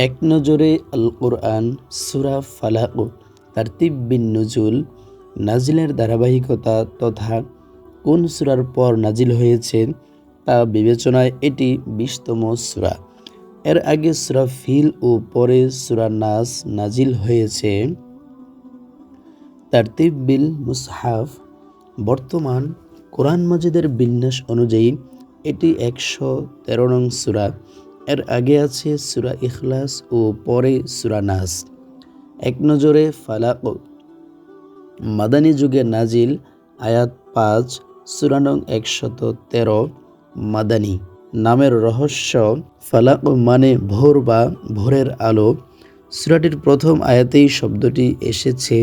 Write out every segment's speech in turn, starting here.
এক নজরে আল কোরআন সূরা ফালাক তারতিব বিন নুজুল নাজিলের ধারাবাহিকতা তথা কোন সূরার পর নাজিল হয়েছে তা বিবেচনায় এটি ২০তম সূরা। এর আগে সূরা ফিল ও পরে সূরা নাস নাজিল হয়েছে। তারতিব বিল মুসহাফ বর্তমান কোরআন মাজিদের বিন্যাস অনুযায়ী এটি ১১৩ নং সূরা। এর আগে আছে সূরা ইখলাস ও পরে সূরা নাস। এক নজরে ফালাক মাদানী যুগে নাজিল, আয়াত ৫, সূরা নং ১১৩ মাদানী। নামের রহস্য, ফালাক মানে ভোর বা ভোরের আলো। সূরাটির প্রথম আয়াতেই শব্দটি এসেছে,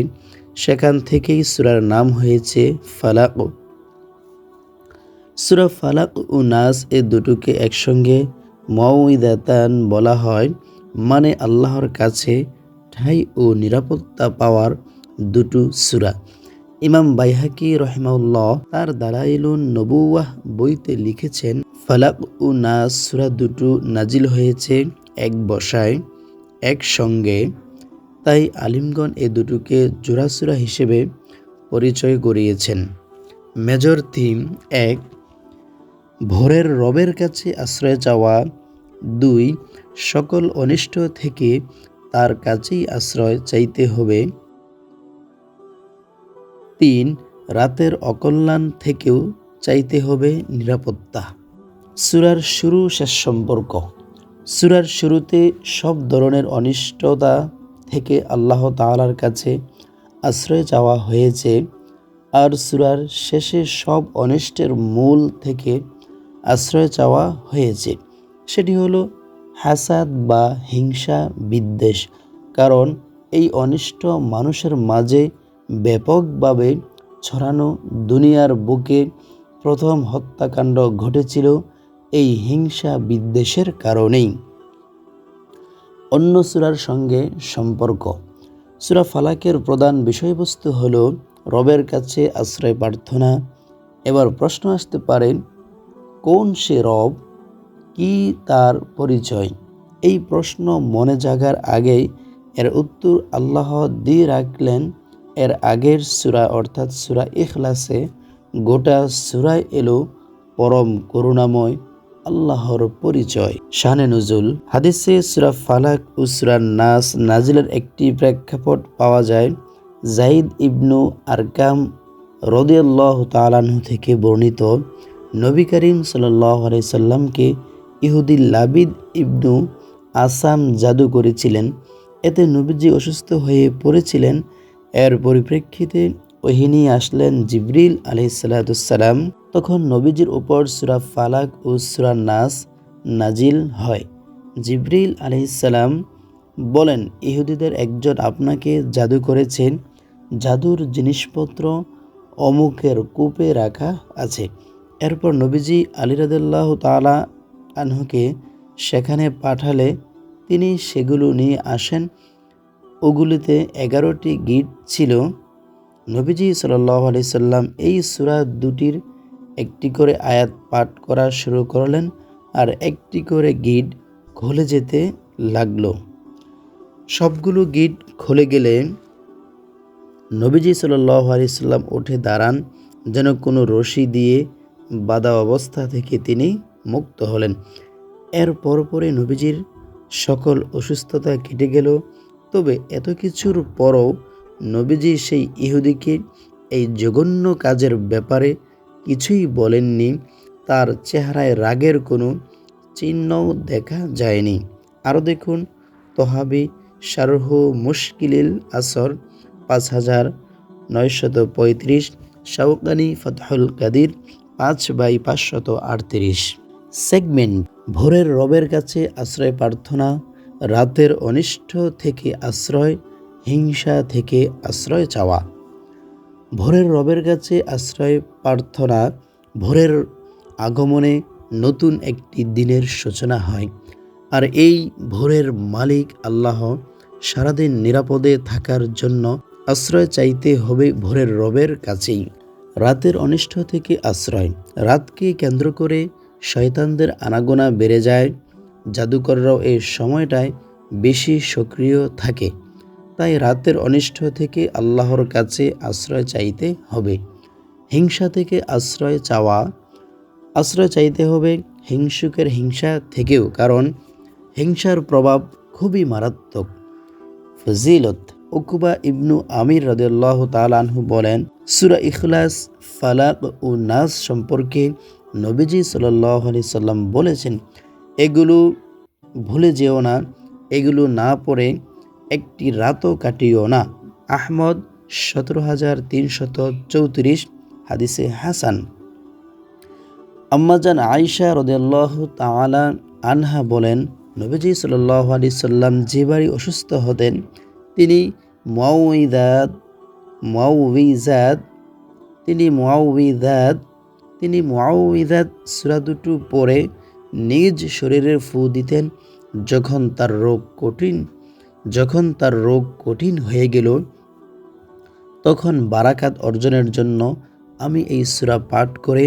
সেখান থেকেই সূরার নাম হয়েছে ফালাক। সূরা ফালাক ও নাস এ দুটোকে একসঙ্গে মাউইদাতান বলা হয়, মানে আল্লাহর কাছে ঠাঁই ও নিরাপত্তা পাওয়ার দুটো সূরা। ইমাম বাইহাকি রহিমাহুল্লাহ তার দালাইলুন নবুওয়াহ বইতে লিখেছেন, ফালাক ও নাস সূরা দুটো নাজিল হয়েছে এক বসায় একসঙ্গে, তাই আলিমগণ এ দুটোকে জোড়া সূরা হিসেবে পরিচয় করিয়েছেন। Major theme: ১. ভোরের রবের কাছে আশ্রয় চাওয়া। ২. সকল অনিষ্ট থেকে তার কাছেই আশ্রয় চাইতে হবে। ৩. রাতের অকল্যাণ থেকেও চাইতে হবে নিরাপত্তা। সূরার শুরু শেষ সম্পর্ক: সূরার শুরুতে সব ধরনের অনিষ্টতা থেকে আল্লাহ তাআলার কাছে আশ্রয় চাওয়া হয়েছে, আর সূরার শেষে সব অনিষ্টের মূল থেকে আশ্রয় চাওয়া হয়েছে। সেটি হলো হাসাদ বা হিংসা বিদ্বেষ, কারণ এই অনিষ্ট মানুষের মাঝে ব্যাপকভাবে ছড়ানো। দুনিয়ার বুকে প্রথম হত্যাকাণ্ড ঘটেছিল এই হিংসা বিদ্বেষের কারণেই। অন্য সূরার সঙ্গে সম্পর্ক: সূরা ফালাকের প্রধান বিষয়বস্তু হল রবের কাছে আশ্রয় প্রার্থনা। এবার প্রশ্ন আসতে পারে, কোন সে রব, কি তার পরিচয়? এই প্রশ্ন মনে জাগার আগেই এর উত্তর আল্লাহ দিয়ে রাখলেন। এর আগের সূরা অর্থাৎ সূরা ইখলাসে গোটা সূরায় এলো পরম করুণাময় আল্লাহর পরিচয়। শানে নুজুল: হাদিসে সূরা ফালাক ও সূরা নাস নাজিলের একটি প্রেক্ষাপট পাওয়া যায়। যায়েদ ইবনু আরকাম রাদিয়াল্লাহু তাআলা আনহু থেকে বর্ণিত, নবী করিম সাল্লাল্লাহু আলাইহি সাল্লামকে ইহুদি লাবিদ ইবনু আসাম জাদু করেছিলেন। এতে নবীজি অসুস্থ হয়ে পড়েছিলেন। এর পরিপ্রেক্ষিতে ওহী নিয়ে আসলেন জিবরিল আলাইহিসসালাম। তখন নবীজির উপর সূরা ফালাক ও সূরা নাস নাজিল হয়। জিবরিল আলাইহিসসালাম বলেন, ইহুদিদের একজন আপনাকে জাদু করেছেন। জাদুর জিনিসপত্র অমুকের কূপে রাখা আছে। এরপর নবীজি আলী রাদিয়াল্লাহু তাআলা আনহুকে সেখানে পাঠালে তিনি সেগুলো নিয়ে আসেন। ওগুলিতে 11টি গিট ছিল। নবীজি সাল্লাল্লাহু আলাইহি সাল্লাম এই সূরা দুটির একটি করে আয়াত পাঠ করা শুরু করলেন, আর একটি করে গিট খুলে যেতে লাগলো। সবগুলো গিট খুলে গেলে নবীজি সাল্লাল্লাহু আলাইহি সাল্লাম উঠে দাঁড়ান, যেন কোনো রশি দিয়ে বাঁধা অবস্থা থেকে তিনি মুক্ত হলেন। এর পরপরই নবীজির সকল অসুস্থতা কেটে গেল। তবে এত কিছুর পরও নবীজি সেই ইহুদিকে এই জঘন্য কাজের ব্যাপারে কিছুই বলেননি। তার চেহারায় রাগের কোনো চিহ্নও দেখা যায়নি। আরও দেখুন তহাবি শারহ মুশকিলিল আসর 5935, শাওকানি ফাতহুল কাদির 5/538। সেগমেন্ট: ভোরের রবের কাছে আশ্রয় প্রার্থনা, রাতের অনিষ্ট থেকে আশ্রয়, হিংসা থেকে আশ্রয় চাওয়া। ভোরের রবের কাছে আশ্রয় প্রার্থনা: ভোরের আগমনে নতুন একটি দিনের সূচনা হয়, আর এই ভোরের মালিক আল্লাহ। সারাদিন নিরাপদে থাকার জন্য আশ্রয় চাইতে হবে ভোরের রবের কাছেই। রাতের অনিষ্ট থেকে আশ্রয়: রাতকে কেন্দ্র করে শয়তানদের আনাগোনা বেড়ে যায়। জাদুকররাও এই সময়টায় বেশি সক্রিয় থাকে। তাই রাতের অনিষ্ট থেকে আল্লাহর কাছে আশ্রয় চাইতে হবে। হিংসা থেকে আশ্রয় চাইতে হবে হিংসুকের হিংসা থেকেও, কারণ হিংসার প্রভাব খুবই মারাত্মক। ফজিলত, উকবা ইবনু আমির রাদিয়াল্লাহু তাআলা আনহু বলেন, সূরা ইখলাস, ফালাক ও নাস সম্পর্কে নবীজি সাল্লাল্লাহু আলাইহি সাল্লাম বলেছেন, এগুলো ভুলে যেও না, এগুলো না পড়ে একটি রাতও কাটিও না। আহমদ ১৭,৩34, হাদিসে হাসান। আম্মাজান আয়েশা রাদিয়াল্লাহু তাআলা আনহা বলেন, নবীজি সাল্লাল্লাহু আলাইহি সাল্লাম যে বাড়ি অসুস্থ হতেন, তিনি মুআউযিযাত সূরা দুটো পড়ে নিজ শরীরে ফু দিতেন। যখন তার রোগ কঠিন হয়ে গেল, তখন বারাকাত অর্জনের জন্য আমি এই সূরা পাঠ করে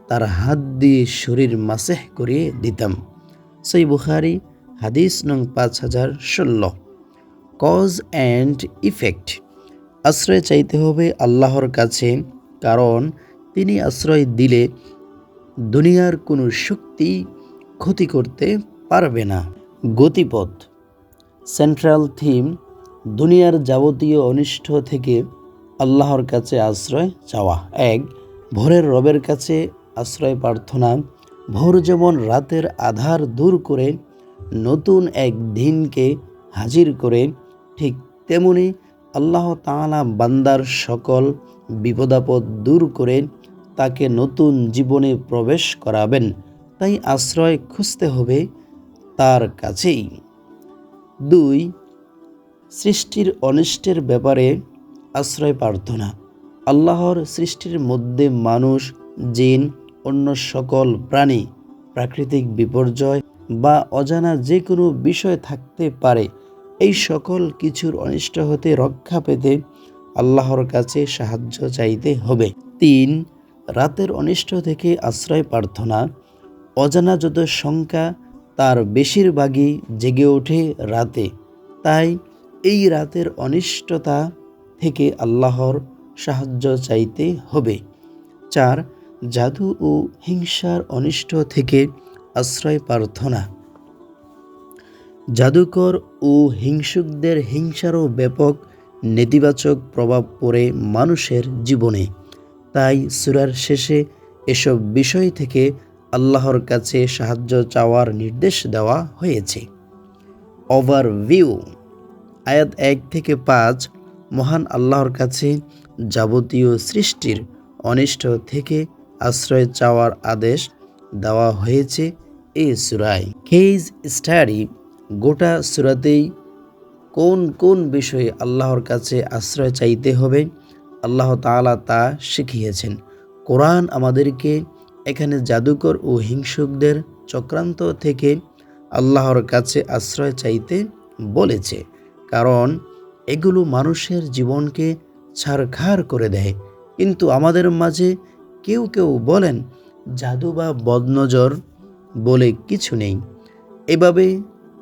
তার হাত দিয়ে শরীর মাসেহ করিয়ে দিতাম। সহিহ বুখারী, হাদিস নং 5016। কজ অ্যান্ড ইফেক্ট, আশ্রয় চাইতে হবে আল্লাহর কাছে, কারণ তিনি আশ্রয় দিলে দুনিয়ার কোনো শক্তি ক্ষতি করতে পারবে না। গতিপথ, সেন্ট্রাল থিম, দুনিয়ার যাবতীয় অনিষ্ট থেকে আল্লাহর কাছে আশ্রয় চাওয়া। ১. ভোরের রবের কাছে আশ্রয় প্রার্থনা। ভোর যেমন রাতের আধার দূর করে নতুন এক দিনকে হাজির করে, ঠিক তেমনি আল্লাহ তাআলা বান্দার সকল বিপদাপদ দূর করে তাকে নতুন জীবনে প্রবেশ করাবেন। তাই আশ্রয় খুঁজতে হবে তার কাছেই। ২. সৃষ্টির অনিষ্টের ব্যাপারে আশ্রয় প্রার্থনা। আল্লাহর সৃষ্টির মধ্যে মানুষ, জিন, অন্য সকল প্রাণী, প্রাকৃতিক বিপর্যয় বা অজানা যে কোনো বিষয় থাকতে পারে। এই সকল কিছুর অনিষ্ট হতে রক্ষা পেতে আল্লাহর কাছে সাহায্য চাইতে হবে। ৩. রাতের অনিষ্ট থেকে আশ্রয় প্রার্থনা। অজানা যত শঙ্কা, তার বেশিরভাগই জেগে ওঠে রাতে। তাই এই রাতের অনিষ্টতা থেকে আল্লাহর সাহায্য চাইতে হবে। ৪. জাদু ও হিংসার অনিষ্ট থেকে আশ্রয় প্রার্থনা। জাদুকর ও হিংসুকদের হিংসারও ব্যাপক নেতিবাচক প্রভাব পড়ে মানুষের জীবনে। তাই সূরার শেষে এসব বিষয় থেকে আল্লাহর কাছে সাহায্য চাওয়ার নির্দেশ দেওয়া হয়েছে। ওভারভিউ, আয়াত ১ থেকে ৫, মহান আল্লাহর কাছে যাবতীয় সৃষ্টির অনিষ্ট থেকে আশ্রয় চাওয়ার আদেশ দেওয়া হয়েছে এই সূরায়। কেস স্টাডি, গোটা সূরাতেই কোন কোন বিষয়ে আল্লাহর কাছে আশ্রয় চাইতে হবে আল্লাহ তাআলা তা শিখিয়েছেন। কোরআন আমাদেরকে এখানে জাদুকর ও হিংসুকদের চক্রান্ত থেকে আল্লাহর কাছে আশ্রয় চাইতে বলেছে, কারণ এগুলো মানুষের জীবনকে ছারখার করে দেয়। কিন্তু আমাদের মাঝে কেউ কেউ বলেন জাদু বা বদনজর বলে কিছু নেই। এভাবে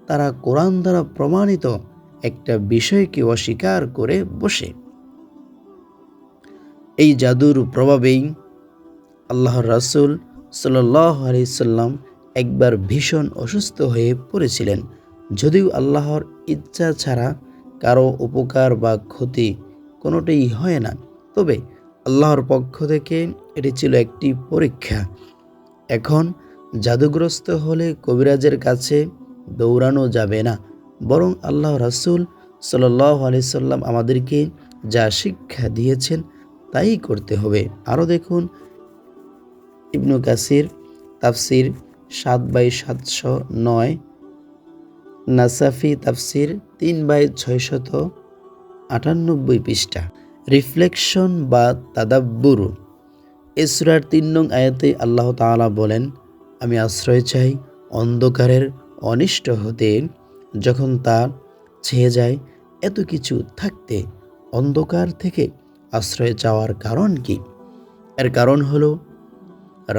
তারা কোরআন দ্বারা প্রমাণিত একটা বিষয়কে অস্বীকার করে বসে। এই জাদুর প্রভাবেই আল্লাহর রাসূল সাল্লাল্লাহু আলাইহি সাল্লাম একবার ভীষণ অসুস্থ হয়ে পড়েছিলেন। যদিও আল্লাহর ইচ্ছা ছাড়া কারো উপকার বা ক্ষতি কোনোটাই হয় না, তবে আল্লাহর পক্ষ থেকে এটি ছিল একটি পরীক্ষা। এখন জাদুগ্রস্ত হলে কবিরাজের কাছে দৌড়ানো যাবে না, বরং আল্লাহ রাসূল সাল্লাল্লাহু আলাইহি সাল্লাম আমাদেরকে যা শিক্ষা দিয়েছেন তাই করতে হবে। আরও দেখুন ইবনু কাসির তাফসির ৭/৭০৯, নাসাফি তাফসির ৩/৬৯৮ পৃষ্ঠা। রিফ্লেকশন বা তাদাব্বুর, এ সূরার ৩ নং আয়াতে আল্লাহ তাআলা বলেন, আমি আশ্রয় চাই অন্ধকারের অনিষ্ট হতে, যখন তা ছেয়ে যায়। এত কিছু থাকতে অন্ধকার থেকে আশ্রয় চাওয়ার কারণ কি? এর কারণ হলো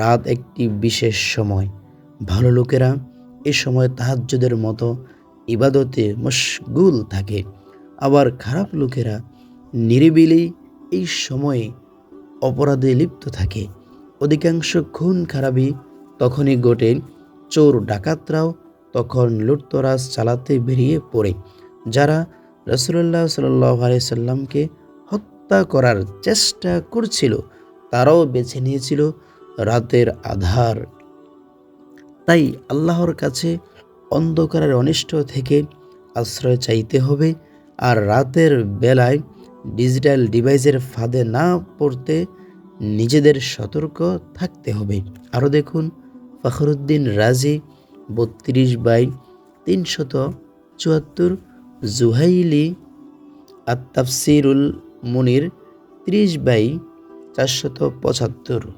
রাত একটি বিশেষ সময়। ভালো লোকেরা এ সময় তাহাজ্জুদের মতো ইবাদতে মশগুল থাকে। আবার খারাপ লোকেরা নিরিবিলি এই সময়ে অপরাধে লিপ্ত থাকে। অধিকাংশ খুন খারাপি তখনই ঘটে, চোর ডাকাতরাও তখন লুটতরাজ চালাতে বেরিয়ে পড়ে। যারা রাসূলুল্লাহ সাল্লাল্লাহু আলাইহি সাল্লামকে হত্যা করার চেষ্টা করছিল তারাও বেছে নিয়েছিল রাতের আধার। তাই আল্লাহর কাছে অন্ধকারের অনিষ্ট থেকে আশ্রয় চাইতে হবে, আর রাতের বেলায় ডিজিটাল ডিভাইসের ফাঁদে না পড়তে নিজেদের সতর্ক থাকতে হবে। আরও দেখুন ফখরুদ্দীন রাজি 32/374, জুহাইলি আত-তাফসিরুল মুনির 30/475।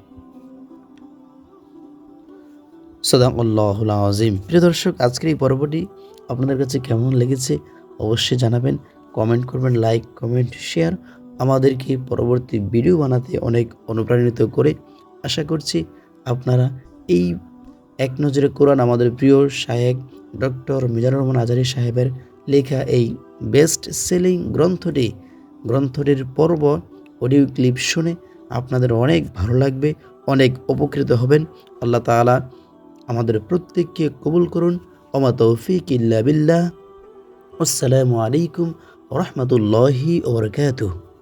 সাদাকাল্লাহুল আযীম। প্রিয় দর্শক, আজকের এই পর্বটি আপনাদের কাছে কেমন লেগেছে অবশ্যই জানাবেন, কমেন্ট করবেন, লাইক কমেন্ট শেয়ার আমাদেরকে পরবর্তী ভিডিও বানাতে অনেক অনুপ্রাণিত করে। আশা করছি আপনারা এই এক নজরে কোরআন আমাদের প্রিয় শায়েখ ডক্টর মিজানুর রহমান আজহারী সাহেবের লেখা এই বেস্ট সেলিং গ্রন্থটির পর্ব অডিও ক্লিপ শুনে আপনাদের অনেক ভালো লাগবে, অনেক উপকৃত হবেন। আল্লাহ তাআলা আমাদের প্রত্যেককে কবুল করুন। ওমা তৌফিক ইল্লা বিল্লাহ। আসসালামু আলাইকুম ওয়া রাহমাতুল্লাহি ওয়া বারাকাতুহু।